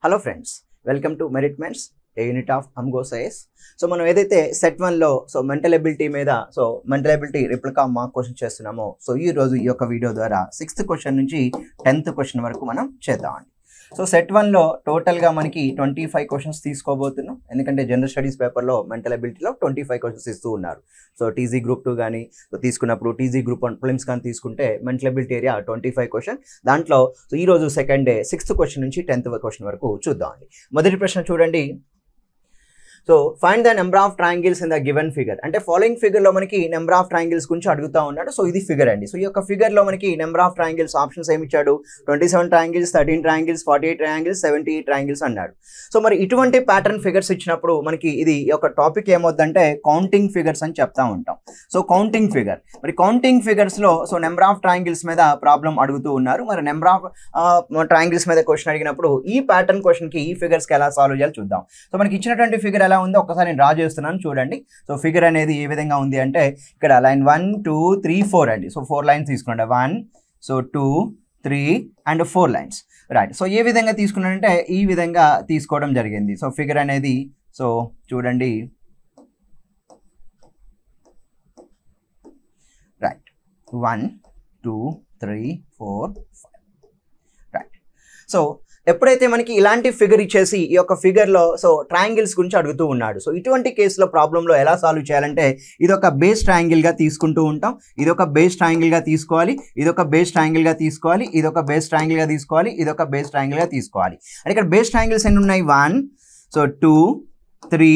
Hello friends, welcome to merit minds, a unit of AMGOS. So మనం ఏదైతే set 1లో mental ability మీద mental ability replica mark question చేస్తున్నామో ఈ రోజు ఈ యొక్క వీడియో ద్వారా 6th క్వశ్చన్ నుంచి 10th క్వశ్చన్ వరకు మనం చేద్దామండి. సో సెట్ 1లో టోటల్గా మనకి 25 క్వశ్చన్స్ తీసుకోబోతున్నాం. ఎందుకంటే జనరల్ స్టడీస్ పేపర్లో మెంటల్ ఎబిలిటీలో 25 క్వశ్చన్స్ ఇస్తూ ఉన్నారు. సో టీజీ గ్రూప్ 2 కానీ తీసుకున్నప్పుడు టీజీ గ్రూప్ 1 ప్రిలిమ్స్ కానీ తీసుకుంటే మెంటల్ ఎబిలిటీ ఏరియా 25 క్వశ్చన్. దాంట్లో ఈరోజు సెకండ్ డే 6th క్వశ్చన్ నుంచి 10th క్వశ్చన్ వరకు చూద్దామండి. మొదటి ప్రశ్న చూడండి. So find the number of triangles in the given figure. అంటే ఫాలోయింగ్ ఫిగర్లో మనకి నెంబర్ ఆఫ్ ట్రయాంగిల్స్ గురించి అడుగుతూ ఉన్నాడు. సో ఇది ఫిగర్ అండి. సో ఈ యొక్క ఫిగర్లో మనకి నెంబర్ ఆఫ్ ట్రయాంగిల్స్ ఆప్షన్స్ ఏమి ఇచ్చాడు? 27 ట్రయాంగిల్స్, 13 ట్రయాంగిల్స్, 48 ట్రయాంగిల్స్, 78 ట్రయాంగిల్స్ అన్నాడు. సో మరి ఇటువంటి ప్యాటర్న్ ఫిగర్స్ ఇచ్చినప్పుడు మనకి ఇది ఒక టాపిక్ ఏమవుతుందంటే కౌంటింగ్ ఫిగర్స్ అని చెప్తా ఉంటాం. సో కౌంటింగ్ ఫిగర్, మరి కౌంటింగ్ ఫిగర్స్లో నెంబర్ ఆఫ్ ట్రయాంగిల్స్ మీద ప్రాబ్లం అడుగుతూ ఉన్నారు. మరి నెంబర్ ఆఫ్ ట్రయాంగిల్స్ మీద క్వశ్చన్ అడిగినప్పుడు ఈ ప్యాటర్న్ క్వశ్చన్కి ఈ ఫిగర్స్కి ఎలా సాల్వ్ చేయాలి చూద్దాం. సో మనకి ఇచ్చినటువంటి ఫిగర్ ఎలా ఉందో ఒకసారి నేను డ్రా చేస్తున్నాను చూడండి. సో ఫిగర్ అనేది ఏ విధంగా ఉంది అంటే ఇక్కడ లైన్ 1 2 3 4 అండి. సో 4 లైన్స్ తీసుకోండి. 1 so 2 3 and 4 lines right. So ఏ విధంగా తీసుకున్నానంటే ఈ విధంగా తీసుకోవడం జరిగింది. సో ఫిగర్ అనేది సో చూడండి రైట్ 1 2 3 4 5 రైట్. సో ఎప్పుడైతే మనకి ఇలాంటి ఫిగర్ ఇచ్చేసి ఈ యొక్క ఫిగర్లో ట్రయాంగిల్స్ గురించి అడుగుతూ ఉన్నాడు. సో ఇటువంటి కేసులో ప్రాబ్లంలో ఎలా సాల్వ్ చేయాలంటే ఇది ఒక బేస్ ట్రయాంగిల్గా తీసుకుంటూ ఉంటాం. ఇది ఒక బేస్ ట్రయాంగిల్గా తీసుకోవాలి, ఇది ఒక బేస్ ట్రయాంగిల్గా తీసుకోవాలి, ఇది ఒక బేస్ ట్రయాంగిల్గా తీసుకోవాలి, ఇది ఒక బేస్ ట్రయాంగిల్గా తీసుకోవాలి. అంటే ఇక్కడ బేస్ ట్రయాంగిల్స్ ఎన్ని ఉన్నాయి? 1 సో 2 3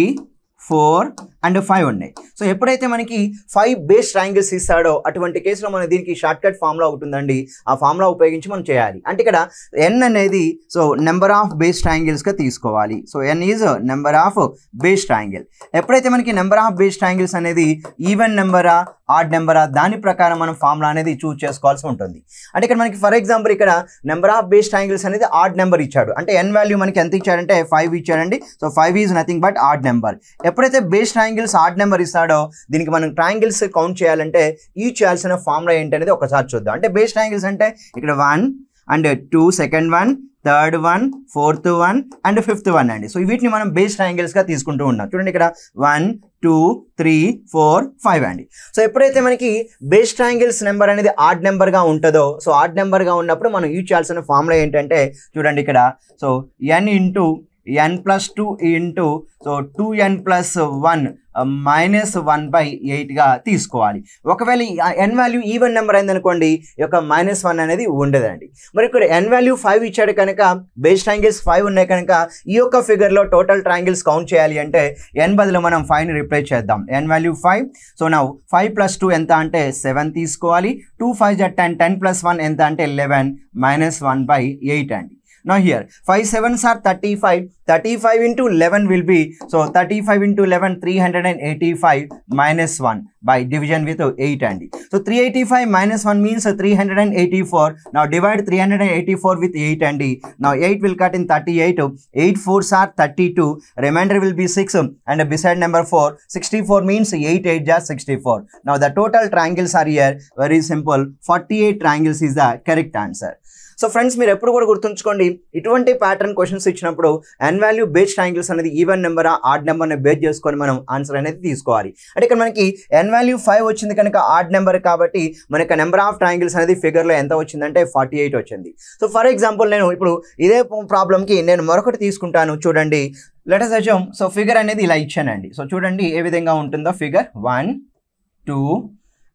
4 అండ్ 5 ఉన్నాయి. సో ఎప్పుడైతే మనకి 5 బేస్ ట్రయాంగిల్స్ ఇస్తాడో అటువంటి కేసులో మనం దీనికి షార్ట్ కట్ ఫార్ములా ఒకటి ఉందండి. ఆ ఫార్ములా ఉపయోగించి మనం చేయాలి. అంటే ఇక్కడ n అనేది నెంబర్ ఆఫ్ బేస్ ట్రయాంగిల్స్గా తీసుకోవాలి. So n is number of base triangle. ఎప్పుడైతే మనకి నెంబర్ ఆఫ్ బేస్ ట్రయాంగిల్స్ అనేది ఈవెన్ నెంబరా ఆడ్ నెంబరా దాని ప్రకారం మనం ఫార్ములా అనేది చూస్ చేసుకోవాల్సి ఉంటుంది. అంటే ఇక్కడ మనకి ఫర్ ఎగ్జాంపుల్ ఇక్కడ నెంబర్ ఆఫ్ బేస్ ట్రయాంగిల్స్ అనేది ఆడ్ నెంబర్ ఇచ్చాడు. అంటే n వాల్యూ మనకి ఎంత ఇచ్చాడంటే 5 ఇచ్చాడండి. So 5 is nothing but odd number. ఎప్పుడైతే బేస్ ట్రయాంగిల్స్ ఆడ్ నెంబర్ ఇస్తాడో దీనికి మనం ట్రయాంగిల్స్ కౌంట్ చేయాలంటే ఈ చేయాల్సిన ఫార్ములా ఏంటి అనేది ఒకసారి చూద్దాం. అంటే బేస్ ట్రయాంగిల్స్ అంటే ఇక్కడ 1 and 2 second 1 third 1 fourth 1 and fifth 1 అండి. సో వీటిని మనం బేస్ ట్రయాంగిల్స్గా తీసుకుంటూ ఉన్నాం. చూడండి ఇక్కడ 1 2 3 4 5 అండి. సో ఎప్పుడైతే మనకి బేస్ ట్రయాంగిల్స్ నెంబర్ అనేది ఆడ్ నెంబర్గా ఉంటుందో ఆడ్ నెంబర్గా ఉన్నప్పుడు మనం యూజ్ చేయాల్సిన ఫార్ములా ఏంటంటే చూడండి ఇక్కడ n into n plus 2 into 2n plus 1 minus 1/8గా తీసుకోవాలి. ఒకవేళ n వాల్యూ ఈవెన్ నెంబర్ అయిందనుకోండి ఈ యొక్క -1 అనేది ఉండదండి. మరి ఇక్కడ n వాల్యూ 5 ఇచ్చాడు కనుక బేస్ ట్రయాంగిల్స్ 5 ఉన్నాయి కనుక ఈ యొక్క ఫిగర్లో టోటల్ ట్రయాంగిల్స్ కౌంట్ చేయాలి అంటే n బదులు మనం 5ని రిప్లేస్ చేద్దాం. n value 5. So now 5 plus 2 ఎంత అంటే 7 తీసుకోవాలి. 2 5 10 10 ప్లస్ 1 ఎంత అంటే 11 మైనస్ 1/8 అండి. Now here 5 7s are 35. 35 into 11 will be 35 into 11 385 minus 1 by division with 8 అండి. So 385 minus 1 means 384. Now divide 384 with 8 అండి. Now 8 will cut in 38. 8 4s are 32. Remainder will be 6 and beside number 4 64 means 8 8 just 64. Now the total triangles are here. Very simple. 48 triangles is the correct answer. So friends మీరు ఎప్పుడు కూడా గుర్తుంచుకోండి ఇటువంటి pattern questions ఇచ్చినప్పుడు n value base triangles అనేది even నెంబరా add నెంబర్ని base చేసుకొని మనం ఆన్సర్ అనేది తీసుకోవాలి. అంటే ఇక్కడ మనకి n వాల్యూ 5 వచ్చింది కనుక ఆడ్ నెంబర్ కాబట్టి మనకి నెంబర్ ఆఫ్ ట్రయాంగిల్స్ అనేది ఫిగర్లో ఎంత వచ్చిందంటే 48 వచ్చింది. సో ఫర్ ఎగ్జాంపుల్ నేను ఇప్పుడు ఇదే ప్రాబ్లంకి నేను మరొకటి తీసుకుంటాను చూడండి. లెట్ us assume ఫిగర్ అనేది ఇలా ఇచ్చానండి. సో చూడండి ఏ విధంగా ఉంటుందో ఫిగర్ 1 2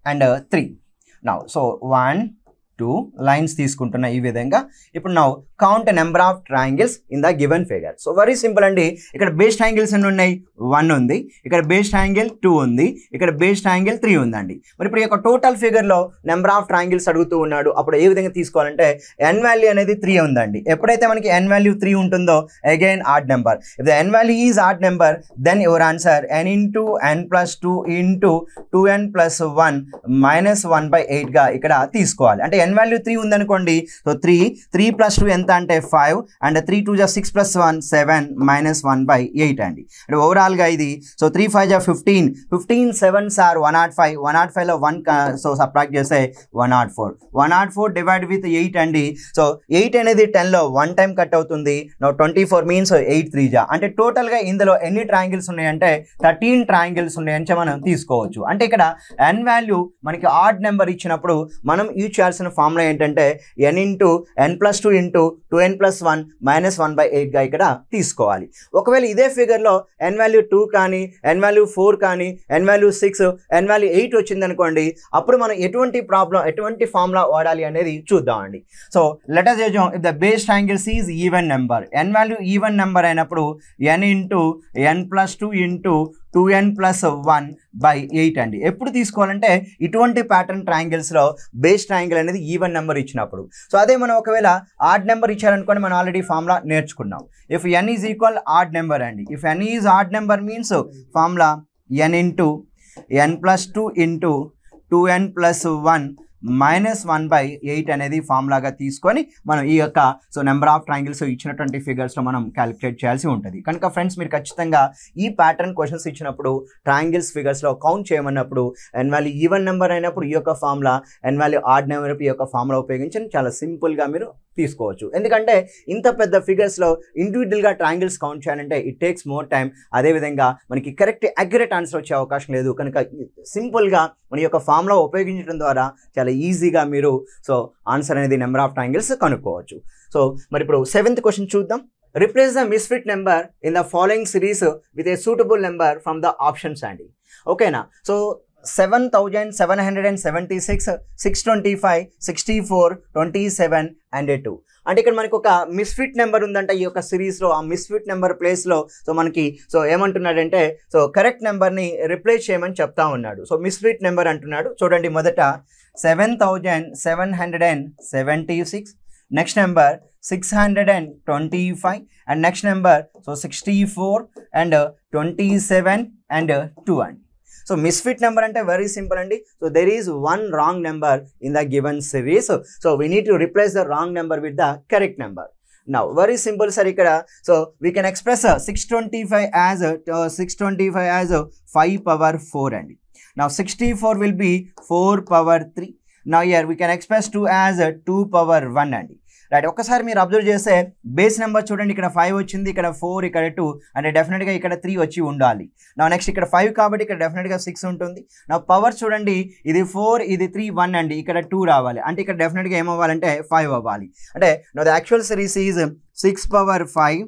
అండ్ 3. నౌ 1 2 లైన్స్ తీసుకుంటున్నా ఈ విధంగా. ఇప్పుడు now count number of triangles in the given figure. So very simple అండి. ఇక్కడ బేస్ ట్రయాంగిల్స్ ఎన్ని ఉన్నాయి? 1 ఉంది. ఇక్కడ బేస్ ట్రయాంగిల్ 2 ఉంది. ఇక్కడ బేస్ ట్రయాంగిల్ 3 ఉందండి. మరి ఇప్పుడు ఈ యొక్క టోటల్ ఫిగర్లో నెంబర్ ఆఫ్ ట్రయాంగిల్స్ అడుగుతూ ఉన్నాడు. అప్పుడు ఏ విధంగా తీసుకోవాలంటే n వాల్యూ అనేది 3 ఉందండి. ఎప్పుడైతే మనకి n వాల్యూ 3 ఉంటుందో again odd number. If the n value is odd number then your answer n into n plus 2 into 2n plus 1 minus 1/8గా ఇక్కడ తీసుకోవాలి. అంటే n n వాల్యూ 3 ఉందనుకోండి, సో 3 + 2 ఎంత అంటే 5 అండ్ 3 2 + 6 + 1 7 -1/8 అండి. అంటే ఓవరాల్గా ఇది so 3 5 15 15 7s are 105 105లో 1 so subtract చేస్తే 104 104 డివైడ్ విత్ 8 అండి. సో 8 అనేది 10లో 1 టైం కట్ అవుతుంది. నో 24 మీన్స్ 8 3 జా అంటే టోటల్గా ఇందులో ఎన్ని ట్రయాంగిల్స్ ఉన్నాయంటే 13 ట్రయాంగిల్స్ ఉన్నాయని మనం తీసుకోవచ్చు. అంటే ఇక్కడ n వాల్యూ మనకి ఆడ్ నెంబర్ ఇచ్చినప్పుడు మనం యూజ్ చేయాల్సిన ఫార్ములా ఏంటంటే n × n + 2 × 2n + 1 -1/8గా ఇక్కడ తీసుకోవాలి. ఒకవేళ ఇదే ఫిగర్లో n వాల్యూ 2 కానీ n వాల్యూ 4 కానీ n వాల్యూ 6 n వాల్యూ 8 వచ్చిందనుకోండి, అప్పుడు మనం ఎటువంటి ఫార్ములా వాడాలి అనేది చూద్దామండి. So let us assume if the base triangles is even number, n value even number అయినప్పుడు n × n + 2 × 2n + 1/8 అండి. ఎప్పుడు తీసుకోవాలంటే ఇటువంటి ప్యాటర్న్ ట్రయాంగిల్స్లో బేస్ ట్రయాంగిల్ అనేది ఈవెన్ నెంబర్ ఇచ్చినప్పుడు. సో అదే మనం ఒకవేళ ఆడ్ నెంబర్ ఇచ్చారనుకోండి, మనం ఆల్రెడీ ఫార్ములా నేర్చుకున్నాం. If n is equal odd number అండి, if n is odd number means formula n × n + 2 × 2n + 1 -1/8 అనేది ఫార్ములాగా తీసుకొని మనం ఈ యొక్క సో నెంబర్ ఆఫ్ ట్రయాంగిల్స్ ఇచ్చినటువంటి ఫిగర్స్లో మనం క్యాలిక్యులేట్ చేయాల్సి ఉంటుంది. కనుక ఫ్రెండ్స్ మీరు ఖచ్చితంగా ఈ ప్యాటర్న్ క్వశ్చన్స్ ఇచ్చినప్పుడు ట్రయాంగిల్స్ ఫిగర్స్లో కౌంట్ చేయమన్నప్పుడు n వాల్యూ ఈవెన్ నెంబర్ అయినప్పుడు ఈ యొక్క formula, n value odd number ఈ యొక్క ఫార్ములా ఉపయోగించి చాలా సింపుల్గా మీరు తీసుకోవచ్చు. ఎందుకంటే ఇంత పెద్ద ఫిగర్స్లో ఇండివిజువల్గా ట్రయాంగిల్స్ కౌంట్ చేయాలంటే ఇట్ టేక్స్ మోర్ టైం. అదేవిధంగా మనకి కరెక్ట్ అక్యురేట్ ఆన్సర్ వచ్చే అవకాశం లేదు. కనుక సింపుల్గా మన యొక్క ఫార్ములా ఉపయోగించడం ద్వారా చాలా ఈజీగా మీరు సో ఆన్సర్ అనేది నెంబర్ ఆఫ్ ట్రయాంగిల్స్ కనుక్కోవచ్చు. సో మరి ఇప్పుడు 7th క్వశ్చన్ చూద్దాం. Replace the misfit number in the following series with a suitable number from the options అండి. ఓకేనా? So 7776, 625, 64, 27 and 2. అంటే ఇక్కడ మనకి ఒక మిస్ఫిట్ నెంబర్ ఉందంట ఈ యొక్క సిరీస్లో. ఆ మిస్ఫిట్ నెంబర్ ప్లేస్లో సో మనకి సో ఏమంటున్నాడంటే సో కరెక్ట్ నెంబర్ని రిప్లేస్ చేయమని చెప్తా ఉన్నాడు. సో మిస్ఫిట్ నెంబర్ అంటున్నాడు. చూడండి, మొదట 7776, next number 625 and next number so 64 and 27 and 2 అండి. సో మిస్ఫిట్ నెంబర్ అంటే వెరీ సింపుల్ అండి. So there is one wrong number in the given series. So we need to replace the wrong number with the correct number. Now very simple sir. ఇక్కడ so we can express 625 as 5/4 అండి. Now 64 will be 4/3. Now here we can express 2 as 2/1 అండి. Right, ఒక్కసారి మీరు observe చేస్తే base number చూడండి, ఇక్కడ 5 వచ్చింది, ఇక్కడ 4, ఇక్కడ 2 అంటే డెఫినెట్గా ఇక్కడ 3 వచ్చి ఉండాలి. నా నెక్స్ట్ ఇక్కడ 5 కాబట్టి ఇక్కడ డెఫినెట్గా 6 ఉంటుంది. నా పవర్ చూడండి, ఇది 4, ఇది 3, 1 అండి, ఇక్కడ 2 రావాలి. అంటే ఇక్కడ డెఫినెట్గా ఏమవ్వాలంటే 5 అవ్వాలి. అంటే నా the actual series is 6/5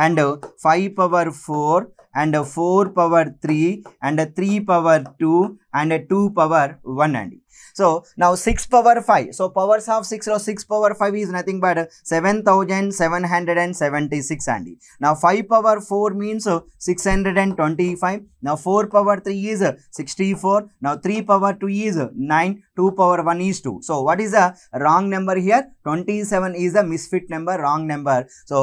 and 5/4 and 4/3 and 3/2 and 2/1 అండి. So now 6/5. So powers of 6 or 6/5 is nothing but 7776 అండి. Now 5/4 means 625. Now 4/3 is 64. Now 3/2 is 9. 2/1 is 2. So what is the wrong number here? 27 is the misfit number, wrong number. So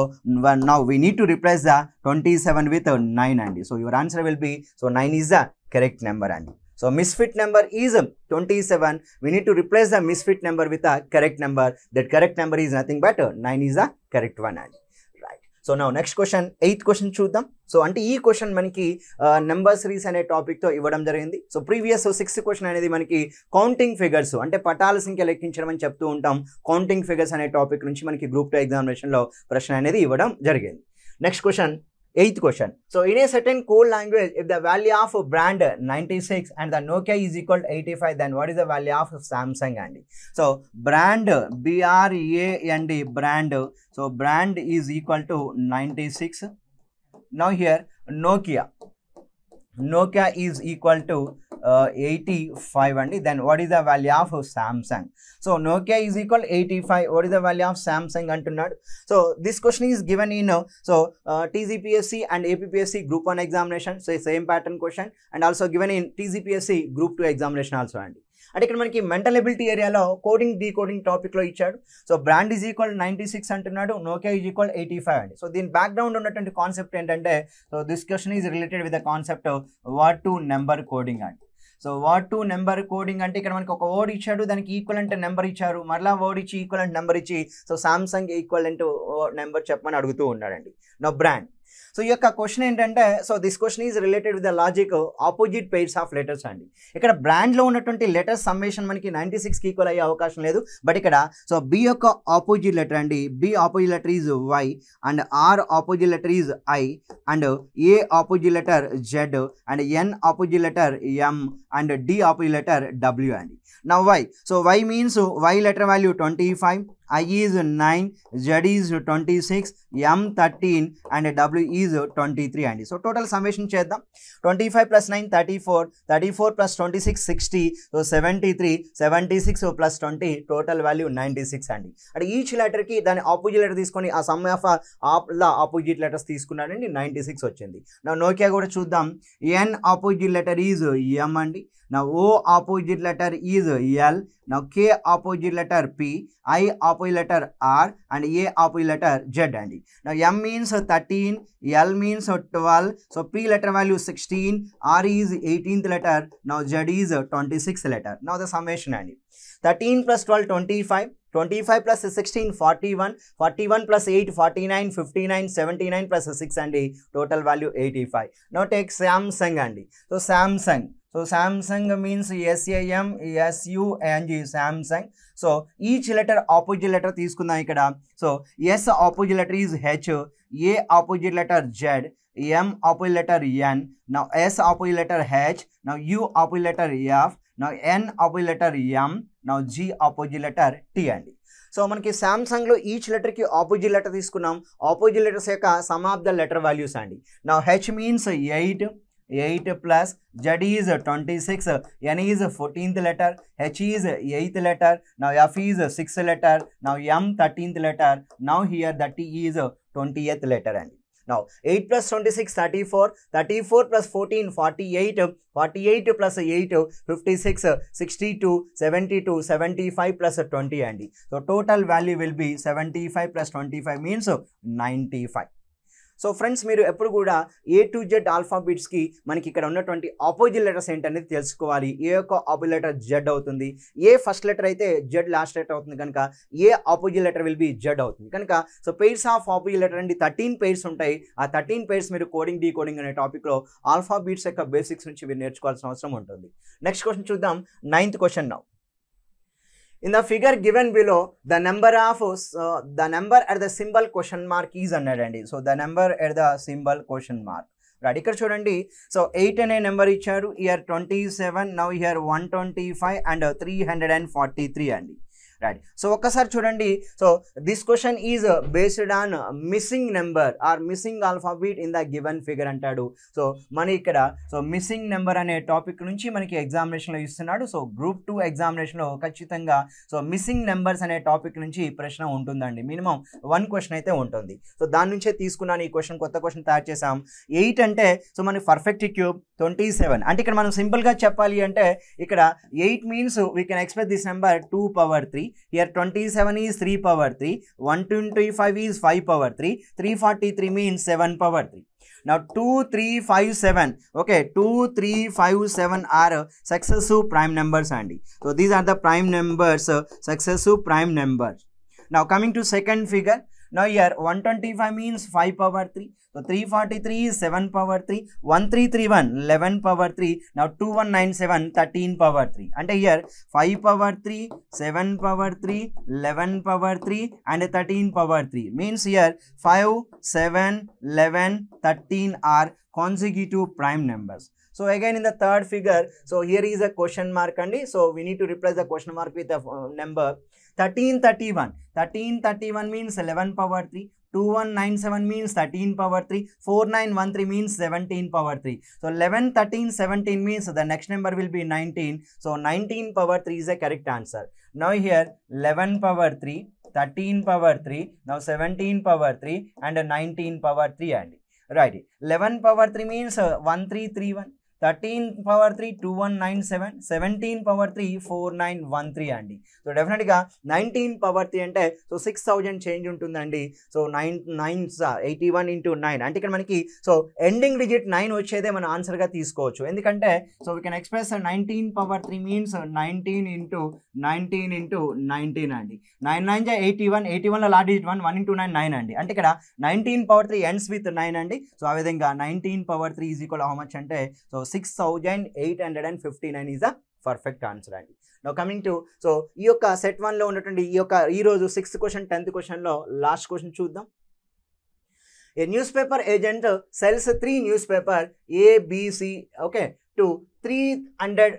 now we need to replace the 27 with 9 అండి. So your answer will be, so 9 is the correct number అండి. So misfit number is 27. We need to replace the misfit number with a correct number. That correct number is nothing but 9 is the correct one. Right. So now next question, 8th question చూద్దాం. So అంటే ఈ question మనకి number series అనే టాపిక్తో ఇవ్వడం జరిగింది. So previous 6th question అనేది మనకి కౌంటింగ్ ఫిగర్స్ అంటే పటాల సంఖ్య లెక్కించడం అని చెప్తూ ఉంటాం. కౌంటింగ్ ఫిగర్స్ అనే టాపిక్ నుంచి మనకి గ్రూప్ 2 ఎగ్జామినేషన్లో ప్రశ్న అనేది ఇవ్వడం జరిగింది. Next question, 8th question. So in a certain code language, if the value of brand 96 and the Nokia is equal to 85, then what is the value of Samsung? And so brand, BRAND, brand. So brand is equal to 96. Now here Nokia is equal to 85 and then what is the value of Samsung? So Nokia is equal to 85. What is the value of Samsung antunnadu? So this question is given in TGPSC and APPSC group 1 examination. So same pattern question and also given in TGPSC group 2 examination also అండి. అంటే ఇక్కడ మనకి mental ability ఏరియాలో coding decoding టాపిక్లో ఇచ్చాడు. So brand is equal 96 అంటున్నాడు, Nokia is equal 85 అండి. So దీని బ్యాక్గ్రౌండ్ ఉన్నటువంటి కాన్సెప్ట్ ఏంటంటే, so this question is related with the concept word to number coding అండి. So word to number coding అంటే ఇక్కడ మనకి ఒక వర్డ్ ఇచ్చాడు, దానికి ఈక్వలెంట్ నెంబర్ ఇచ్చారు, మరలా వర్డ్ ఇచ్చి ఈక్వలెంట్ నెంబర్ ఇచ్చి సో సామ్సంగ్ ఈక్వలెంట్ నెంబర్ చెప్పమని అడుగుతూ ఉన్నాడండి. No brand. సో ఈ యొక్క క్వశ్చన్ ఏంటంటే so this question is related with the logic opposite pairs of letters అండి. ఇక్కడ బ్రాండ్లో ఉన్నటువంటి లెటర్స్ సమ్మేషన్ మనకి 96కి ఈక్వల్ అయ్యే అవకాశం లేదు. బట్ ఇక్కడ సో బి యొక్క ఆపోజిట్ లెటర్ అండి, B opposite letter is Y and R opposite letter is I and A opposite letter Z and N opposite letter M and D opposite letter W అండి. Now y. So y means y letter value 25, I is 9, Z is 26, M 13 and W is 23 అండి. So total summation చేద్దాం. 25 plus 9 34, 34 plus 26 60, so 73, 76 plus 20 total value 96 అండి. అంటే each లెటర్కి దాని opposite letter తీసుకొని ఆ some of opposite letters తీసుకున్నాడండి, 96 వచ్చింది. నా Nokia కూడా చూద్దాం. ఎన్ ఆపోజిట్ లెటర్ ఈజ్ ఎం అండి. Now O opposite letter is L. Now K opposite letter P, I opposite letter R and A opposite letter Z అండి. Now M means 13, L means 12, so P letter value 16, R is 18th letter, now Z is 26th letter. Now the summation అండి. 13 plus 12 25, 25 plus 16 41, 41 plus 8 49, 59, 79 plus 6 అండి, total value 85. Now take Samsung అండి. So Samsung. So Samsung means SAMSUNG Samsung. So each letter opposite letter తీసుకుందాం ఇక్కడ. So S opposite letter is H, A opposite letter Z, M opposite letter N, now S opposite letter H, now U opposite letter F, now N opposite letter M, now G opposite letter T అండి. So మనకి సామ్సంగ్లో each లెటర్కి opposite letter తీసుకున్నాం. Opposite letters యొక్క some of the letter values అండి. నా H means 8 plus Z is 26, N is 14th letter, H is 8th letter, now F is 6th letter, now M 13th letter, now here the T is 20th letter and now 8 plus 26 34, 34 plus 14 48, 48 plus 8 56, 62, 72, 75 plus 20 and so total value will be 75 plus 25 means 95. So friends మీరు ఎప్పుడు కూడా A to Z ఆల్ఫాబెట్స్కి మనకి ఇక్కడ ఉన్నటువంటి opposite letters ఏంటనేది తెలుసుకోవాలి. ఏ యొక్క opposite letter Z అవుతుంది, ఏ ఫస్ట్ లెటర్ అయితే జెడ్ లాస్ట్ లెటర్ అవుతుంది కనుక A opposite letter will be Z అవుతుంది కనుక so pairs of opposite letter అండి 13 పెయిర్స్ ఉంటాయి. ఆ 13 పెయిర్స్ మీరు కోడింగ్ డీకోడింగ్ అనే టాపిక్లో ఆల్ఫాబెట్స్ యొక్క బేసిక్స్ నుంచి మీరు నేర్చుకోవాల్సిన అవసరం ఉంటుంది. నెక్స్ట్ క్వశ్చన్ చూద్దాం. 9th question now. In the figure given below, the number at the symbol question mark is అన్నాడండి. So the number at the symbol question mark. Right, ఇక్కడ చూడండి. సో 8 అనే నెంబర్ ఇచ్చారు. ఇయర్ 27, నౌ ఇయర్ 125 అండ్ 343 అండి. Right, so ఒక్కసారి చూడండి. So this question is based on missing number or missing alphabet in the given figure అంటాడు. So మన ఇక్కడ సో మిస్సింగ్ నెంబర్ అనే టాపిక్ నుంచి మనకి ఎగ్జామినేషన్లో ఇస్తున్నాడు. సో గ్రూప్ 2 ఎగ్జామినేషన్లో ఖచ్చితంగా సో మిస్సింగ్ నెంబర్స్ అనే టాపిక్ నుంచి ప్రశ్న ఉంటుందండి. మినిమం 1 క్వశ్చన్ అయితే ఉంటుంది. సో దాని నుంచే తీసుకున్నాను ఈ క్వశ్చన్. కొత్త క్వశ్చన్ తయారు చేసాం. 8 అంటే సో మనకి పర్ఫెక్ట్ క్యూబ్. 27 అంటే ఇక్కడ మనం సింపుల్గా చెప్పాలి అంటే ఇక్కడ 8 means we can express this number 2 power 3. Here 27 is 3 power 3, 125 is 5 power 3, 343 means 7 power 3. Now 2, 3, 5, 7. Okay, 2, 3, 5, 7 are successive prime numbers Andy. So these are the prime numbers, successive prime numbers. Now coming to second figure. Now here 125 means 5 power 3. So 343 is 7 power 3. 1331 11 power 3. Now 2197 13 power 3. And here 5 power 3, 7 power 3, 11 power 3 and 13 power 3. Means here 5, 7, 11, 13 are consecutive prime numbers. So again in the third figure, so here is a question mark and so we need to replace the question mark with a number. 1331. 1331 means 11 power 3. 2197 means 13 power 3. 4913 means 17 power 3. So 11, 13, 17 means the next number will be 19. So 19 power 3 is the correct answer. Now here 11 power 3, 13 power 3, now 17 power 3 and 19 power 3 and right. 11 power 3 means 1331. 13 power 3 2197, 17 power 3 4913 అండి. So డెఫినెట్గా 19 power 3 అంటే so 6000 change ఉంటుందండి. So 81 into 9 అంటే ఇక్కడ మనకి so ending digit 9 వచ్చేదే మన ఆన్సర్గా తీసుకోవచ్చు. ఎందుకంటే so we can express 19 power 3 means 19 into 19 అండి. 9 9 81, 81లో లాస్ట్ డిజిట్ 1 into 9 9 అండి. అంటే ఇక్కడ 19 power 3 ends with 9 అండి. సో ఆ విధంగా 19 power 3 is equal how much అంటే so 6859 is the perfect answer అండి. నౌ కమింగ్ టు సో ఈ యొక్క సెట్ 1లో ఉన్నటువంటి ఈ రోజు 6th క్వశ్చన్ 10th క్వశ్చన్లో లాస్ట్ క్వశ్చన్ చూద్దాం. A newspaper agent sells 3 newspaper A, B, C okay to 300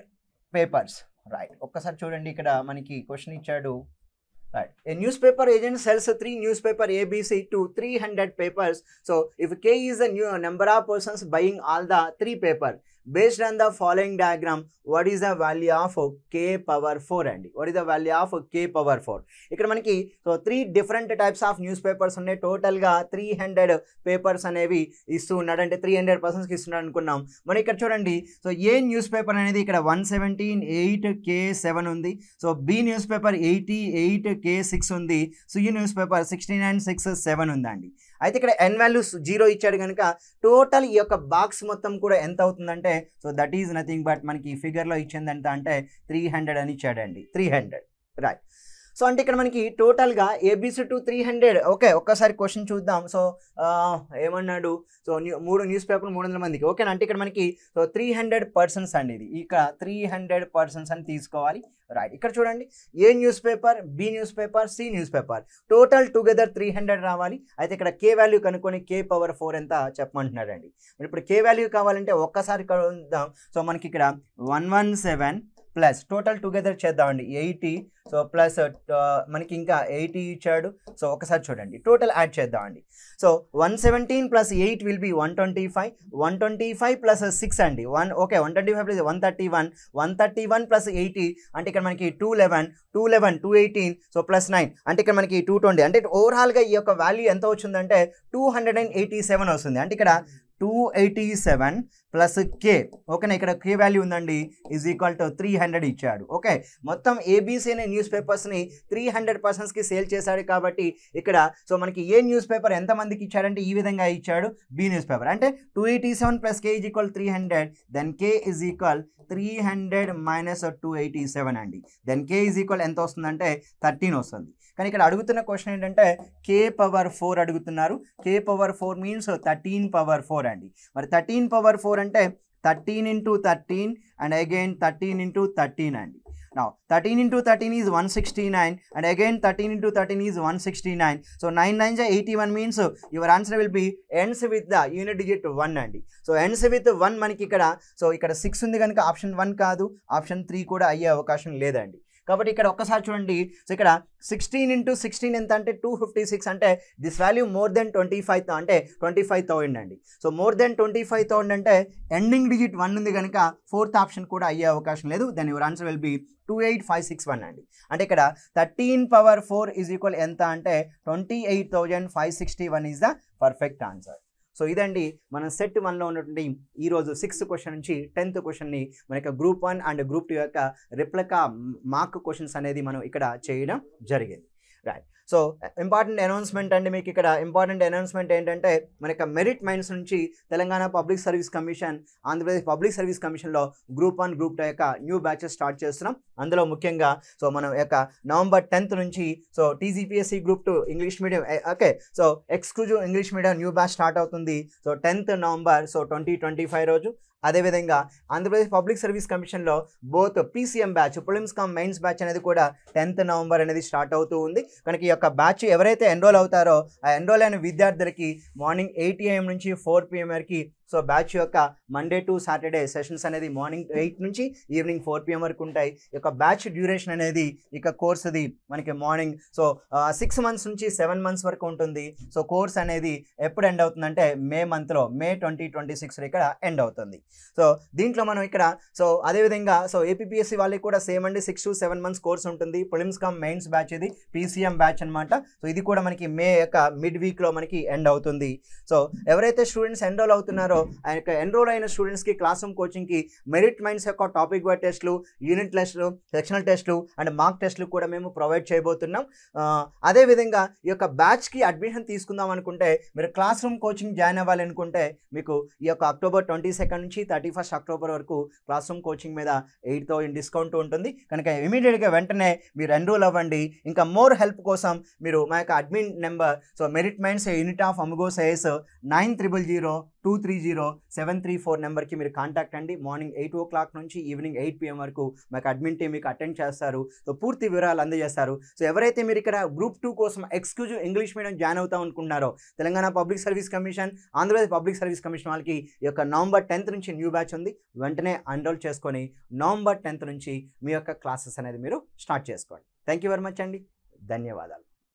papers. Right, ఒక్కసారి చూడండి ఇక్కడ మనకి క్వశ్చన్ ఇచ్చాడు. Right, a newspaper agent sells 3 newspaper A, B, C to 300 papers. So if K is the new number of persons buying all the 3 paper, based on the following diagram, what is the value of K power 4 అండి. what is the value of K power 4? ఇక్కడ మనకి so 3 different types of news papers ఉన్నాయి. టోటల్గా 300 papers అనేవి ఇస్తూ ఉన్నాడు, అంటే 300 పర్సన్స్కి ఇస్తున్నాడు అనుకున్నాం. మనం ఇక్కడ చూడండి, సో ఏ న్యూస్ పేపర్ అనేది ఇక్కడ 117 8 K7 ఉంది. So B news paper 88 K6 ఉంది. సో ఈ న్యూస్ పేపర్ 69 6 7 ఉందండి. అయితే ఇక్కడ n వాల్యూస్ 0 ఇచ్చాడు కనుక టోటల్ ఈ యొక్క బాక్స్ మొత్తం కూడా ఎంత అవుతుందంటే so that is nothing but మనకి ఈ ఫిగర్లో ఇచ్చింది ఎంత అంటే 300 అని ఇచ్చాడండి. 300 రైట్. సో అంటే ఇక్కడ మనకి టోటల్గా ఏబీసీ టు 300. ఓకే, ఒక్కసారి క్వశ్చన్ చూద్దాం. సో ఏమన్నాడు, సో 3 న్యూస్ పేపర్ 300 మందికి ఓకేనా. అంటే ఇక్కడ మనకి సో 300 పర్సన్స్ అండి. ఇది ఇక్కడ 300 పర్సన్స్ అని తీసుకోవాలి. రైట్, ఇక్కడ చూడండి A newspaper, B newspaper, C newspaper total together 300 రావాలి. అయితే ఇక్కడ కే వాల్యూ కనుక్కొని K power 4 ఎంత చెప్పమంటున్నాడండి. మరి ఇప్పుడు K వాల్యూ కావాలంటే ఒక్కసారి కనుద్దాం. సో మనకి ఇక్కడ 117 ప్లస్ టోటల్ టుగెదర్ చేద్దామండి 80. సో ప్లస్ మనకి ఇంకా 80 ఇచ్చాడు. సో ఒకసారి చూడండి టోటల్ యాడ్ చేద్దామండి. So 117 plus 8 will be 125. 125 plus 6 అండి 125 ప్లస్ 131. 131 ప్లస్ 80 అంటే ఇక్కడ మనకి 211. 218 సో ప్లస్ 9 అంటే ఇక్కడ మనకి 220. అంటే ఓవరాల్గా ఈ యొక్క వాల్యూ ఎంత వచ్చిందంటే 287 వస్తుంది. అంటే ఇక్కడ 287 ప్లస్ K ఓకేనా. ఇక్కడ K వాల్యూ ఉందండి ఈజ్ ఈక్వల్ టు 300 ఇచ్చాడు. ఓకే, మొత్తం ఏబీసీ అనే న్యూస్ పేపర్స్ని 300 పర్సన్స్కి సేల్ చేశాడు కాబట్టి ఇక్కడ సో మనకి ఏ న్యూస్ పేపర్ ఎంతమందికి ఇచ్చాడంటే ఈ విధంగా ఇచ్చాడు. బి న్యూస్ పేపర్ అంటే 287 plus K is equal 300. Then K is equal 300 minus 287 అండి. దెన్ K ఈజ్ ఈక్వల్ ఎంత వస్తుందంటే 13 వస్తుంది. కానీ ఇక్కడ అడుగుతున్న క్వశ్చన్ ఏంటంటే K power 4 అడుగుతున్నారు. K power 4 మీన్స్ 13 power 4 అండి. మరి 13 power 4 అంటే 13 into 13 and again 13 into 13 అండి. Now 13 into 13 is 169 and again 13 into 13 is 169. So 9 9 81 means your answer will be ends with the unit digit 1 అండి. సో ends with 1 మనకి ఇక్కడ so ఇక్కడ 6 ఉంది కనుక ఆప్షన్ 1 కాదు, ఆప్షన్ 3 కూడా అయ్యే అవకాశం లేదండి. కాబట్టి ఇక్కడ ఒక్కసారి చూడండి, సో ఇక్కడ 16 into 16 ఎంత అంటే 256. అంటే దిస్ వాల్యూ మోర్ దెన్ 25 అంటే 25,000 అండి. సో మోర్ దెన్ 25,000 అంటే ఎండింగ్ డిజిట్ 1 ఉంది కనుక 4th ఆప్షన్ కూడా అయ్యే అవకాశం లేదు. Then your answer will be 28561 అండి. అంటే ఇక్కడ 13 power 4 ఈజ్ ఈక్వల్ ఎంత అంటే 28,561 is the perfect answer. So ఇదండి మనం సెట్ 1లో ఉన్నటువంటి ఈరోజు 6th క్వశ్చన్ నుంచి 10th క్వశ్చన్ని మన యొక్క గ్రూప్ 1 అండ్ గ్రూప్ 2 యొక్క రిప్లికా మార్క్ క్వశ్చన్స్ అనేది మనం ఇక్కడ చేయడం జరిగింది. రైట్, సో ఇంపార్టెంట్ అనౌన్స్మెంట్ అండి. మీకు ఇక్కడ ఇంపార్టెంట్ అనౌన్స్మెంట్ ఏంటంటే మన యొక్క మెరిట్ మైండ్స్ నుంచి Telangana public service commission, Andhra Pradesh public service కమిషన్లో గ్రూప్ 1 గ్రూప్ 2 యొక్క న్యూ బ్యాచెస్ స్టార్ట్ చేస్తున్నాం. అందులో ముఖ్యంగా సో మనం యొక్క నవంబర్ 10th నుంచి so TGPSC group 2 English medium okay so exclusive English medium new batch start అవుతుంది. సో 10th నవంబర్ సో 2025 రోజు. అదేవిధంగా ఆంధ్రప్రదేశ్ పబ్లిక్ సర్వీస్ కమిషన్లో both PCM batch, prelims cum mains batch అనేది కూడా 10th నవంబర్ అనేది స్టార్ట్ అవుతూ ఉంది. కనుక ఈ యొక్క బ్యాచ్ ఎవరైతే ఎన్రోల్ అవుతారో ఆ ఎన్రోల్ అయిన విద్యార్థులకి మార్నింగ్ 8 AM నుంచి 4 PM వరకు సో బ్యాచ్ యొక్క మండే టు సాటర్డే సెషన్స్ అనేది మార్నింగ్ 8 నుంచి ఈవినింగ్ 4 PM వరకు ఉంటాయి. ఈ యొక్క బ్యాచ్ డ్యూరేషన్ అనేది ఇక కోర్సుది మనకి మార్నింగ్ సో 6 months నుంచి 7 months వరకు ఉంటుంది. సో కోర్స్ అనేది ఎప్పుడు ఎండ్ అవుతుందంటే మే మంత్లో మే 2026 ఇక్కడ ఎండ్ అవుతుంది. సో దీంట్లో మనం ఇక్కడ సో అదేవిధంగా సో ఏపీపీఎస్సీ వాళ్ళకి కూడా సేమ్ అండి 6 to 7 months కోర్స్ ఉంటుంది. ప్రిలిమ్స్ కమ్ మెయిన్స్ బ్యాచ్ ఇది పీసీఎం బ్యాచ్ అనమాట. సో ఇది కూడా మనకి మే యొక్క మిడ్ వీక్లో మనకి ఎండ్ అవుతుంది. సో ఎవరైతే స్టూడెంట్స్ ఎన్రోల్ అవుతున్నారో ఉన్నారో ఆ యొక్క ఎన్రోల్ అయిన స్టూడెంట్స్కి క్లాస్ రూమ్ కోచింగ్కి మెరిట్ మైండ్స్ యొక్క టాపిక్ వైజ్ టెస్ట్లు, యూనిట్ టెస్ట్లు, సెక్షనల్ టెస్ట్లు అండ్ మార్క్ టెస్ట్లు కూడా మేము ప్రొవైడ్ చేయబోతున్నాం. అదేవిధంగా ఈ యొక్క బ్యాచ్కి అడ్మిషన్ తీసుకుందాం అనుకుంటే, మీరు క్లాస్ రూమ్ కోచింగ్ జాయిన్ అవ్వాలి అనుకుంటే మీకు ఈ యొక్క అక్టోబర్ 22 నుంచి 31 అక్టోబర్ వరకు క్లాస్ రూమ్ కోచింగ్ మీద 8,000 డిస్కౌంట్ ఉంటుంది. కనుక ఇమీడియట్గా వెంటనే మీరు ఎన్రోల్ అవ్వండి. ఇంకా మోర్ హెల్ప్ కోసం మీరు మా యొక్క admin number, so merit minds unit of అమగో సైస్ 9000230734 నెంబర్కి మీరు కాంటాక్ట్ అండి. మార్నింగ్ 8 o'clock నుంచి ఈవినింగ్ 8 PM వరకు మాకు అడ్మిన్ టీం మీకు అటెండ్ చేస్తారు. సో పూర్తి వివరాలు అందజేస్తారు. సో ఎవరైతే మీరు ఇక్కడ గ్రూప్ 2 కోసం ఎక్స్క్లూజివ్ ఇంగ్లీష్ మీడియం జాయిన్ అవుతాం అనుకుంటున్నారో, Telangana public service commission, Andhra Pradesh public service commission వాళ్ళకి ఈ యొక్క నవంబర్ 10th నుంచి న్యూ బ్యాచ్ ఉంది. వెంటనే ఎన్రోల్ చేసుకొని నవంబర్ 10th నుంచి మీ యొక్క క్లాసెస్ అనేది మీరు స్టార్ట్ చేసుకోండి. థ్యాంక్ యూ వెరీ మచ్ అండి. ధన్యవాదాలు.